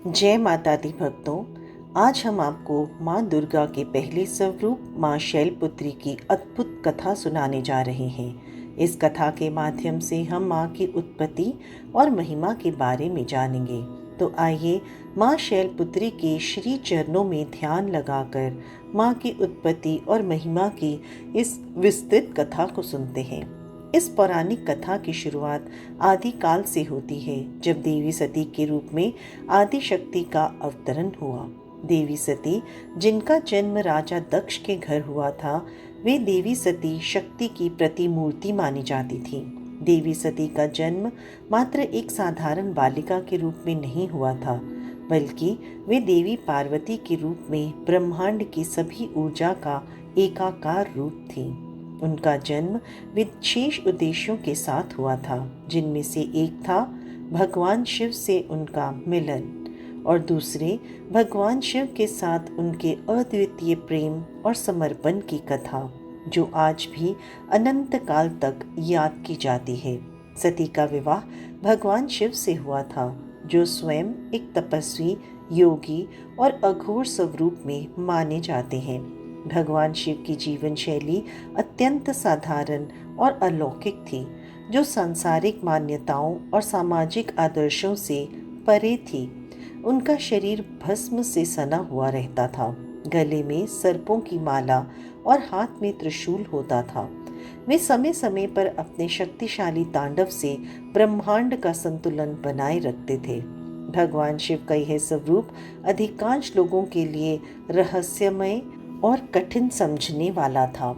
जय माता दी भक्तों। आज हम आपको माँ दुर्गा के पहले स्वरूप माँ शैलपुत्री की अद्भुत कथा सुनाने जा रहे हैं। इस कथा के माध्यम से हम माँ की उत्पत्ति और महिमा के बारे में जानेंगे। तो आइए माँ शैलपुत्री के श्री चरणों में ध्यान लगाकर माँ की उत्पत्ति और महिमा की इस विस्तृत कथा को सुनते हैं। इस पौराणिक कथा की शुरुआत आदिकाल से होती है, जब देवी सती के रूप में आदि शक्ति का अवतरण हुआ। देवी सती, जिनका जन्म राजा दक्ष के घर हुआ था, वे देवी सती शक्ति की प्रतिमूर्ति मानी जाती थी। देवी सती का जन्म मात्र एक साधारण बालिका के रूप में नहीं हुआ था, बल्कि वे देवी पार्वती के रूप में ब्रह्मांड की सभी ऊर्जा का एकाकार रूप थी। उनका जन्म विशेष उद्देश्यों के साथ हुआ था, जिनमें से एक था भगवान शिव से उनका मिलन और दूसरे भगवान शिव के साथ उनके अद्वितीय प्रेम और समर्पण की कथा, जो आज भी अनंत काल तक याद की जाती है। सती का विवाह भगवान शिव से हुआ था, जो स्वयं एक तपस्वी, योगी और अघोर स्वरूप में माने जाते हैं। भगवान शिव की जीवन शैली अत्यंत साधारण और अलौकिक थी, जो सांसारिक मान्यताओं और सामाजिक आदर्शों से परे थी। उनका शरीर भस्म से सना हुआ रहता था, गले में सर्पों की माला और हाथ में त्रिशूल होता था। वे समय समय पर अपने शक्तिशाली तांडव से ब्रह्मांड का संतुलन बनाए रखते थे। भगवान शिव का यह स्वरूप अधिकांश लोगों के लिए रहस्यमय और कठिन समझने वाला था।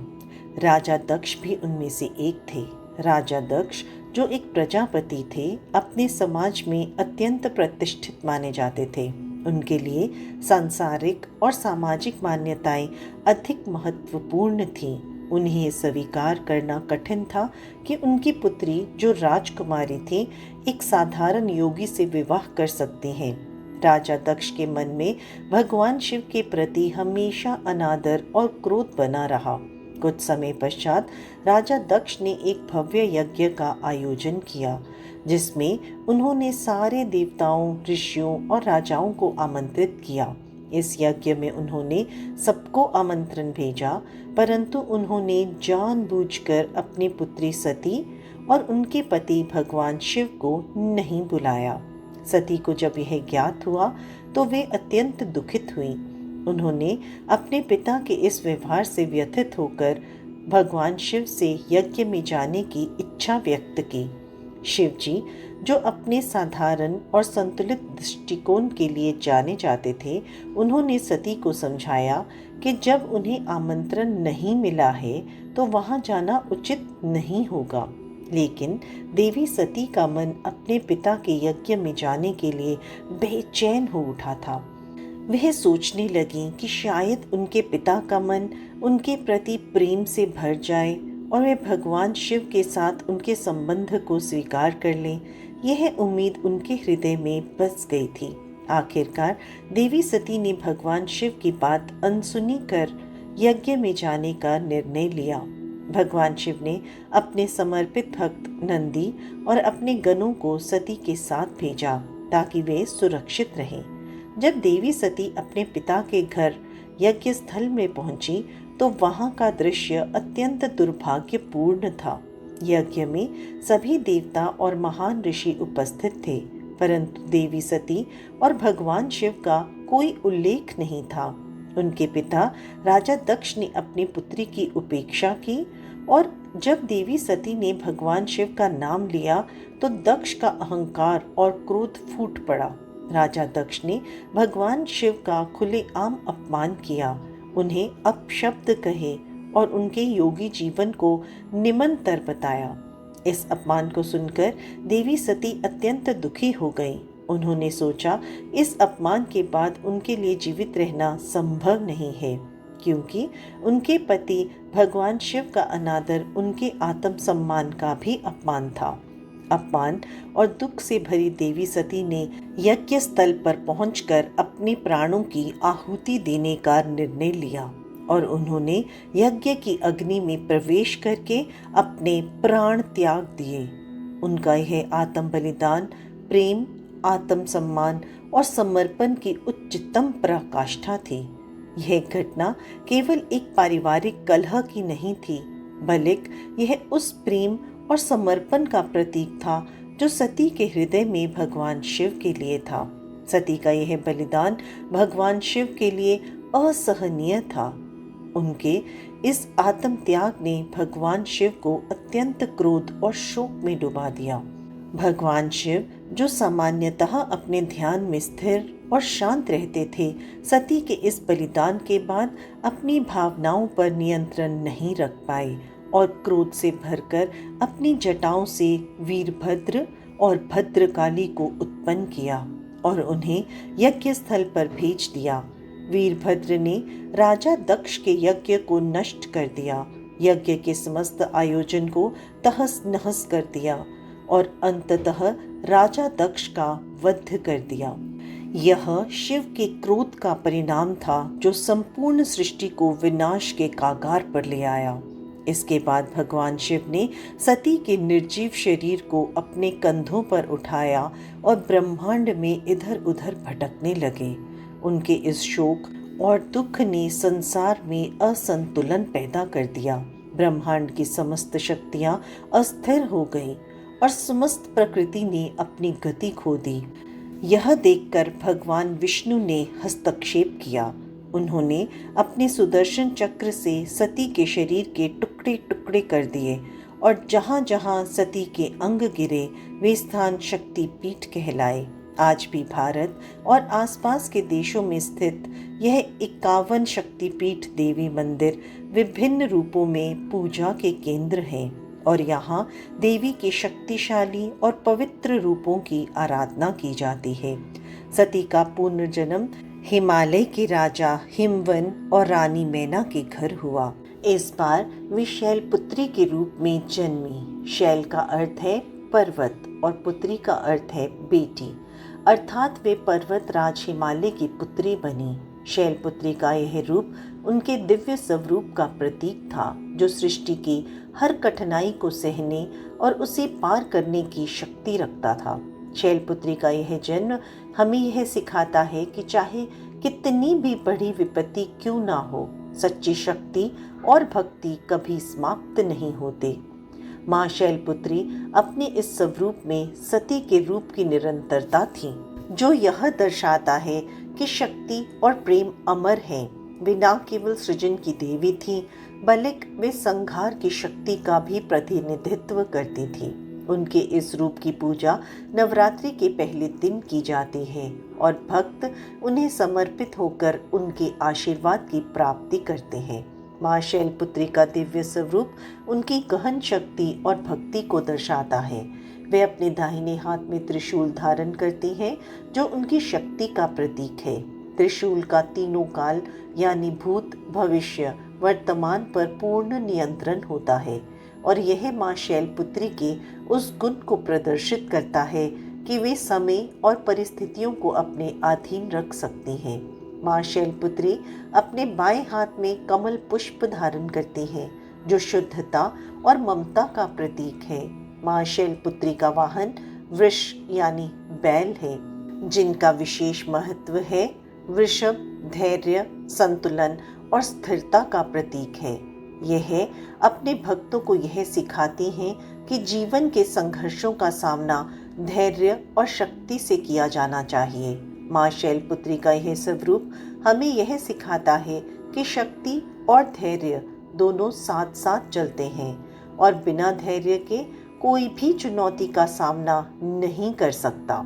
राजा दक्ष भी उनमें से एक थे। राजा दक्ष, जो एक प्रजापति थे, अपने समाज में अत्यंत प्रतिष्ठित माने जाते थे। उनके लिए सांसारिक और सामाजिक मान्यताएं अधिक महत्वपूर्ण थीं। उन्हें स्वीकार करना कठिन था कि उनकी पुत्री, जो राजकुमारी थी, एक साधारण योगी से विवाह कर सकती हैं। राजा दक्ष के मन में भगवान शिव के प्रति हमेशा अनादर और क्रोध बना रहा। कुछ समय पश्चात राजा दक्ष ने एक भव्य यज्ञ का आयोजन किया, जिसमें उन्होंने सारे देवताओं, ऋषियों और राजाओं को आमंत्रित किया। इस यज्ञ में उन्होंने सबको आमंत्रण भेजा, परंतु उन्होंने जानबूझकर अपनी पुत्री सती और उनके पति भगवान शिव को नहीं बुलाया। सती को जब यह ज्ञात हुआ तो वे अत्यंत दुखित हुई। उन्होंने अपने पिता के इस व्यवहार से व्यथित होकर भगवान शिव से यज्ञ में जाने की इच्छा व्यक्त की। शिव जी, जो अपने साधारण और संतुलित दृष्टिकोण के लिए जाने जाते थे, उन्होंने सती को समझाया कि जब उन्हें आमंत्रण नहीं मिला है तो वहां जाना उचित नहीं होगा। लेकिन देवी सती का मन अपने पिता के यज्ञ में जाने के लिए बेचैन हो उठा था। वह सोचने लगी कि शायद उनके पिता का मन उनके प्रति प्रेम से भर जाए और वे भगवान शिव के साथ उनके संबंध को स्वीकार कर लें। यह उम्मीद उनके हृदय में बस गई थी। आखिरकार देवी सती ने भगवान शिव की बात अनसुनी कर यज्ञ में जाने का निर्णय लिया। भगवान शिव ने अपने समर्पित भक्त नंदी और अपने गणों को सती के साथ भेजा, ताकि वे सुरक्षित रहें। जब देवी सती अपने पिता के घर यज्ञ स्थल में पहुंची तो वहां का दृश्य अत्यंत दुर्भाग्यपूर्ण था। यज्ञ में सभी देवता और महान ऋषि उपस्थित थे, परंतु देवी सती और भगवान शिव का कोई उल्लेख नहीं था। उनके पिता राजा दक्ष ने अपनी पुत्री की उपेक्षा की और जब देवी सती ने भगवान शिव का नाम लिया तो दक्ष का अहंकार और क्रोध फूट पड़ा। राजा दक्ष ने भगवान शिव का खुलेआम अपमान किया, उन्हें अपशब्द कहे और उनके योगी जीवन को निमंतर बताया। इस अपमान को सुनकर देवी सती अत्यंत दुखी हो गई। उन्होंने सोचा, इस अपमान के बाद उनके लिए जीवित रहना संभव नहीं है, क्योंकि उनके पति भगवान शिव का अनादर उनके आत्मसम्मान का भी अपमान था। अपमान और दुख से भरी देवी सती ने यज्ञ स्थल पर पहुंचकर अपने प्राणों की आहुति देने का निर्णय लिया और उन्होंने यज्ञ की अग्नि में प्रवेश करके अपने प्राण त्याग दिए। उनका यह आत्म बलिदान प्रेम आत्मसम्मान और समर्पण की उच्चतम पराकाष्ठा थी। यह घटना केवल एक पारिवारिक कलह की नहीं थी, बल्कि यह उस प्रेम और समर्पण का प्रतीक था जो सती के हृदय में भगवान शिव के लिए था। सती का यह बलिदान भगवान शिव के लिए असहनीय था। उनके इस आत्म त्याग ने भगवान शिव को अत्यंत क्रोध और शोक में डुबा दिया। भगवान शिव, जो सामान्यतः अपने ध्यान में स्थिर और शांत रहते थे, सती के इस बलिदान के बाद अपनी भावनाओं पर नियंत्रण नहीं रख पाए और क्रोध से भरकर अपनी जटाओं से वीरभद्र और भद्रकाली को उत्पन्न किया और उन्हें यज्ञ स्थल पर भेज दिया। वीरभद्र ने राजा दक्ष के यज्ञ को नष्ट कर दिया, यज्ञ के समस्त आयोजन को तहस नहस कर दिया और अंततः राजा दक्ष का वध कर दिया। यह शिव के क्रोध का परिणाम था जो संपूर्ण सृष्टि को विनाश के कागार पर ले आया। इसके बाद भगवान शिव ने सती के निर्जीव शरीर को अपने कंधों पर उठाया और ब्रह्मांड में इधर उधर भटकने लगे। उनके इस शोक और दुख ने संसार में असंतुलन पैदा कर दिया। ब्रह्मांड की समस्त शक्तियां अस्थिर हो गईं और समस्त प्रकृति ने अपनी गति खो दी। यह देखकर भगवान विष्णु ने हस्तक्षेप किया। उन्होंने अपने सुदर्शन चक्र से सती के शरीर के टुकड़े टुकड़े कर दिए और जहाँ जहाँ सती के अंग गिरे वे स्थान शक्तिपीठ कहलाए। आज भी भारत और आसपास के देशों में स्थित यह 51 शक्तिपीठ देवी मंदिर विभिन्न रूपों में पूजा के केंद्र हैं और यहाँ देवी के शक्तिशाली और पवित्र रूपों की आराधना की जाती है। सती का पुनर्जन्म हिमालय के राजा हिमवन और रानी मैना के घर हुआ। इस बार वे शैलपुत्री के रूप में जन्मी। शैल का अर्थ है पर्वत और पुत्री का अर्थ है बेटी, अर्थात वे पर्वत राज हिमालय की पुत्री बनी। शैलपुत्री का यह रूप उनके दिव्य स्वरूप का प्रतीक था, जो सृष्टि की हर कठिनाई को सहने और उसे पार करने की शक्ति रखता था। शैलपुत्री का यह जन्म हमें यह सिखाता है कि चाहे कितनी भी बड़ी विपत्ति क्यों ना हो, सच्ची शक्ति और भक्ति कभी समाप्त नहीं होते। माँ शैलपुत्री अपने इस स्वरूप में सती के रूप की निरंतरता थी, जो यह दर्शाता है कि शक्ति और प्रेम अमर हैं। वे न केवल सृजन की देवी थी, बल्कि वे संहार की शक्ति का भी प्रतिनिधित्व करती थी। उनके इस रूप की पूजा नवरात्रि के पहले दिन की जाती है और भक्त उन्हें समर्पित होकर उनके आशीर्वाद की प्राप्ति करते हैं। माँ शैलपुत्री का दिव्य स्वरूप उनकी गहन शक्ति और भक्ति को दर्शाता है। वे अपने दाहिने हाथ में त्रिशूल धारण करती हैं, जो उनकी शक्ति का प्रतीक है। त्रिशूल का तीनों काल यानी भूत, भविष्य, वर्तमान पर पूर्ण नियंत्रण होता है और यह माँ शैलपुत्री के उस गुण को प्रदर्शित करता है कि वे समय और परिस्थितियों को अपने अधीन रख सकती हैं। माँ शैलपुत्री अपने बाएं हाथ में कमल पुष्प धारण करती हैं, जो शुद्धता और ममता का प्रतीक है। माँ शैलपुत्री का वाहन वृष यानी बैल है, जिनका विशेष महत्व है। वृषभ धैर्य, संतुलन और स्थिरता का प्रतीक है। यह अपने भक्तों को यह सिखाती हैं कि जीवन के संघर्षों का सामना धैर्य और शक्ति से किया जाना चाहिए। माँ शैलपुत्री का यह स्वरूप हमें यह सिखाता है कि शक्ति और धैर्य दोनों साथ साथ चलते हैं और बिना धैर्य के कोई भी चुनौती का सामना नहीं कर सकता।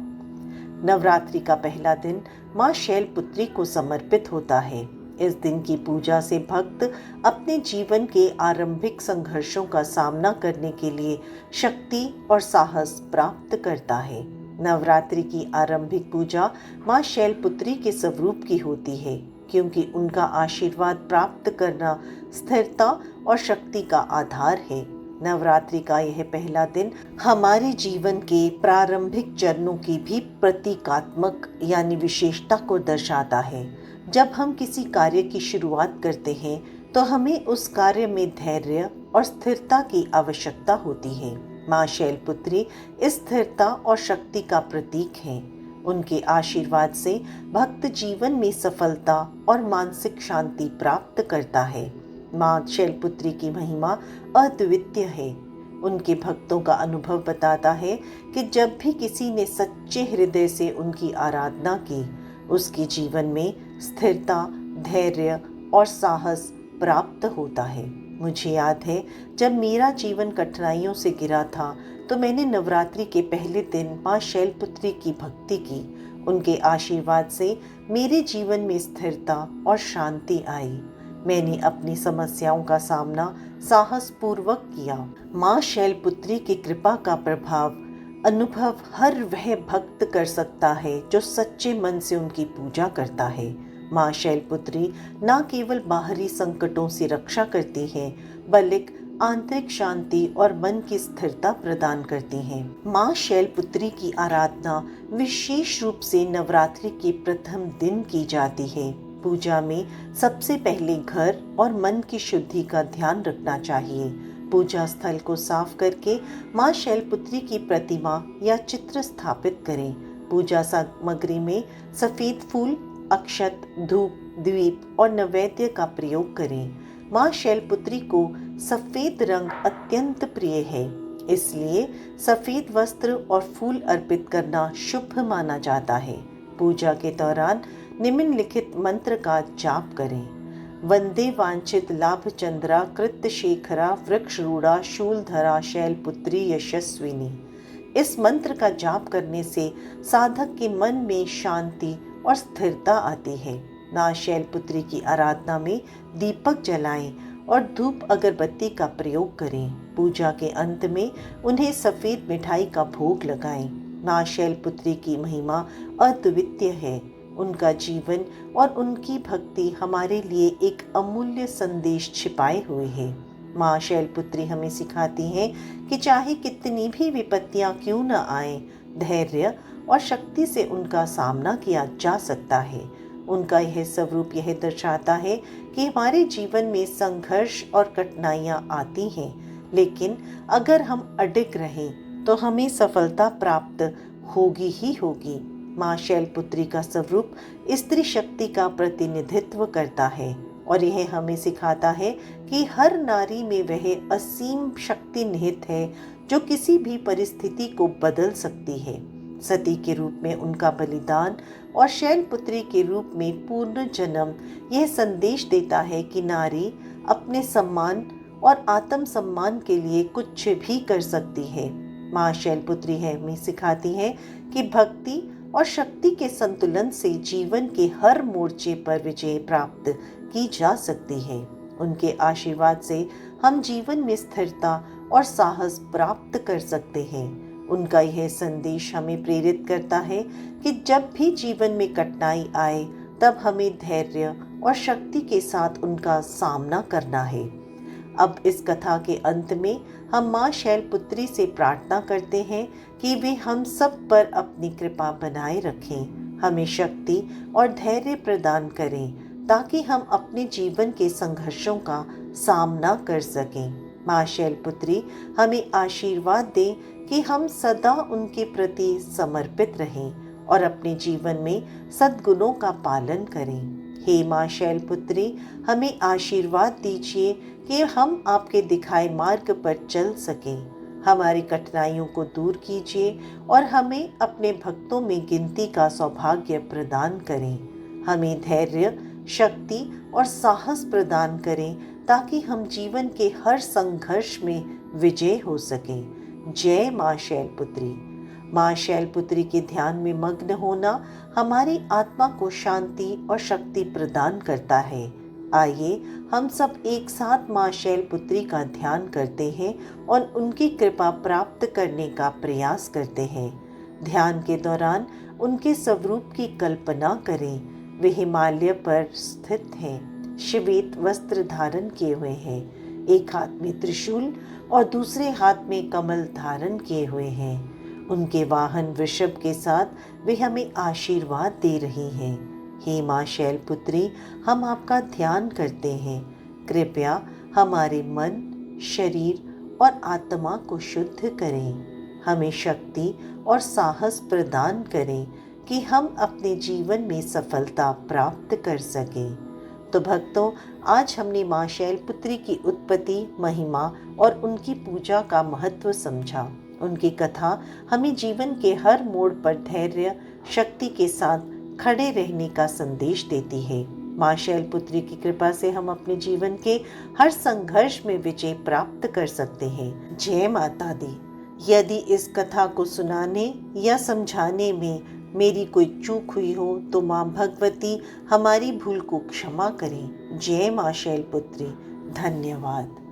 नवरात्रि का पहला दिन माँ शैलपुत्री को समर्पित होता है। इस दिन की पूजा से भक्त अपने जीवन के आरंभिक संघर्षों का सामना करने के लिए शक्ति और साहस प्राप्त करता है। नवरात्रि की आरंभिक पूजा माँ शैलपुत्री के स्वरूप की होती है, क्योंकि उनका आशीर्वाद प्राप्त करना स्थिरता और शक्ति का आधार है। नवरात्रि का यह पहला दिन हमारे जीवन के प्रारंभिक चरणों की भी प्रतीकात्मक यानी विशेषता को दर्शाता है। जब हम किसी कार्य की शुरुआत करते हैं तो हमें उस कार्य में धैर्य और स्थिरता की आवश्यकता होती है। माँ शैलपुत्री इस स्थिरता और शक्ति का प्रतीक है। उनके आशीर्वाद से भक्त जीवन में सफलता और मानसिक शांति प्राप्त करता है। माँ शैलपुत्री की महिमा अद्वितीय है। उनके भक्तों का अनुभव बताता है कि जब भी किसी ने सच्चे हृदय से उनकी आराधना की, उसके जीवन में स्थिरता, धैर्य और साहस प्राप्त होता है। मुझे याद है, जब मेरा जीवन कठिनाइयों से घिरा था तो मैंने नवरात्रि के पहले दिन माँ शैलपुत्री की भक्ति की। उनके आशीर्वाद से मेरे जीवन में स्थिरता और शांति आई। मैंने अपनी समस्याओं का सामना साहस पूर्वक किया। माँ शैलपुत्री की कृपा का अनुभव हर वह भक्त कर सकता है जो सच्चे मन से उनकी पूजा करता है। माँ शैलपुत्री न केवल बाहरी संकटों से रक्षा करती हैं, बल्कि आंतरिक शांति और मन की स्थिरता प्रदान करती हैं। माँ शैलपुत्री की आराधना विशेष रूप से नवरात्रि के प्रथम दिन की जाती है। पूजा में सबसे पहले घर और मन की शुद्धि का ध्यान रखना चाहिए। पूजा स्थल को साफ करके माँ शैलपुत्री की प्रतिमा या चित्र स्थापित करें। पूजा सामग्री में सफेद फूल, अक्षत, धूप, दीप और नैवेद्य का प्रयोग करें। माँ शैलपुत्री को सफेद रंग अत्यंत प्रिय है, इसलिए सफेद वस्त्र और फूल अर्पित करना शुभ माना जाता है। पूजा के दौरान निम्नलिखित मंत्र का जाप करें। वंदे वांछित लाभ चंद्रा कृत शेखरा वृक्षरूढ़ा शूलधरा शैलपुत्री यशस्विनी। इस मंत्र का जाप करने से साधक के मन में शांति और स्थिरता आती है। माँ शैलपुत्री की आराधना में दीपक जलाएं और धूप अगरबत्ती का प्रयोग करें। पूजा के अंत में उन्हें सफेद मिठाई का भोग लगाएं। माँ शैलपुत्री की महिमा अद्वितीय है। उनका जीवन और उनकी भक्ति हमारे लिए एक अमूल्य संदेश छिपाए हुए है। माँ शैलपुत्री हमें सिखाती हैं कि चाहे कितनी भी विपत्तियां क्यों न आए, धैर्य और शक्ति से उनका सामना किया जा सकता है। उनका यह स्वरूप यह दर्शाता है कि हमारे जीवन में संघर्ष और कठिनाइयां आती हैं, लेकिन अगर हम अडिग रहें तो हमें सफलता प्राप्त होगी ही होगी। माँ शैलपुत्री का स्वरूप स्त्री शक्ति का प्रतिनिधित्व करता है और यह हमें सिखाता है कि हर नारी में वह असीम शक्ति निहित है जो किसी भी परिस्थिति को बदल सकती है। सती के रूप में उनका बलिदान और शैलपुत्री के रूप में पूर्ण जन्म यह संदेश देता है कि नारी अपने सम्मान और आत्म सम्मान के लिए कुछ भी कर सकती है। माँ शैलपुत्री हमें सिखाती है कि भक्ति और शक्ति के संतुलन से जीवन के हर मोर्चे पर विजय प्राप्त की जा सकती है। उनके आशीर्वाद से हम जीवन में स्थिरता और साहस प्राप्त कर सकते हैं। उनका यह संदेश हमें प्रेरित करता है कि जब भी जीवन में कठिनाई आए, तब हमें धैर्य और शक्ति के साथ उनका सामना करना है। अब इस कथा के अंत में हम माँ शैलपुत्री से प्रार्थना करते हैं कि वे हम सब पर अपनी कृपा बनाए रखें, हमें शक्ति और धैर्य प्रदान करें ताकि हम अपने जीवन के संघर्षों का सामना कर सकें। माँ शैलपुत्री हमें आशीर्वाद दें कि हम सदा उनके प्रति समर्पित रहें और अपने जीवन में सद्गुणों का पालन करें। हे माँ शैलपुत्री, हमें आशीर्वाद दीजिए कि हम आपके दिखाए मार्ग पर चल सकें। हमारी कठिनाइयों को दूर कीजिए और हमें अपने भक्तों में गिनती का सौभाग्य प्रदान करें। हमें धैर्य, शक्ति और साहस प्रदान करें ताकि हम जीवन के हर संघर्ष में विजय हो सकें। जय माँ शैलपुत्री। माँ शैलपुत्री के ध्यान में मग्न होना हमारी आत्मा को शांति और शक्ति प्रदान करता है। आइए हम सब एक साथ माँ शैलपुत्री का ध्यान करते हैं और उनकी कृपा प्राप्त करने का प्रयास करते हैं। ध्यान के दौरान उनके स्वरूप की कल्पना करें। वे हिमालय पर स्थित हैं, श्वेत वस्त्र धारण किए हुए हैं, एक हाथ में त्रिशूल और दूसरे हाथ में कमल धारण किए हुए हैं। उनके वाहन वृषभ के साथ वे हमें आशीर्वाद दे रही हैं। हे माँ शैलपुत्री, हम आपका ध्यान करते हैं। कृपया हमारे मन, शरीर और आत्मा को शुद्ध करें। हमें शक्ति और साहस प्रदान करें कि हम अपने जीवन में सफलता प्राप्त कर सकें। तो भक्तों, आज हमने माँ शैलपुत्री की उत्पत्ति, महिमा और उनकी पूजा का महत्व समझा। उनकी कथा हमें जीवन के हर मोड़ पर धैर्य, शक्ति के साथ खड़े रहने का संदेश देती है। माँ शैलपुत्री की कृपा से हम अपने जीवन के हर संघर्ष में विजय प्राप्त कर सकते हैं। जय माता दी। यदि इस कथा को सुनाने या समझाने में मेरी कोई चूक हुई हो तो माँ भगवती हमारी भूल को क्षमा करें। जय माँ शैलपुत्री। धन्यवाद।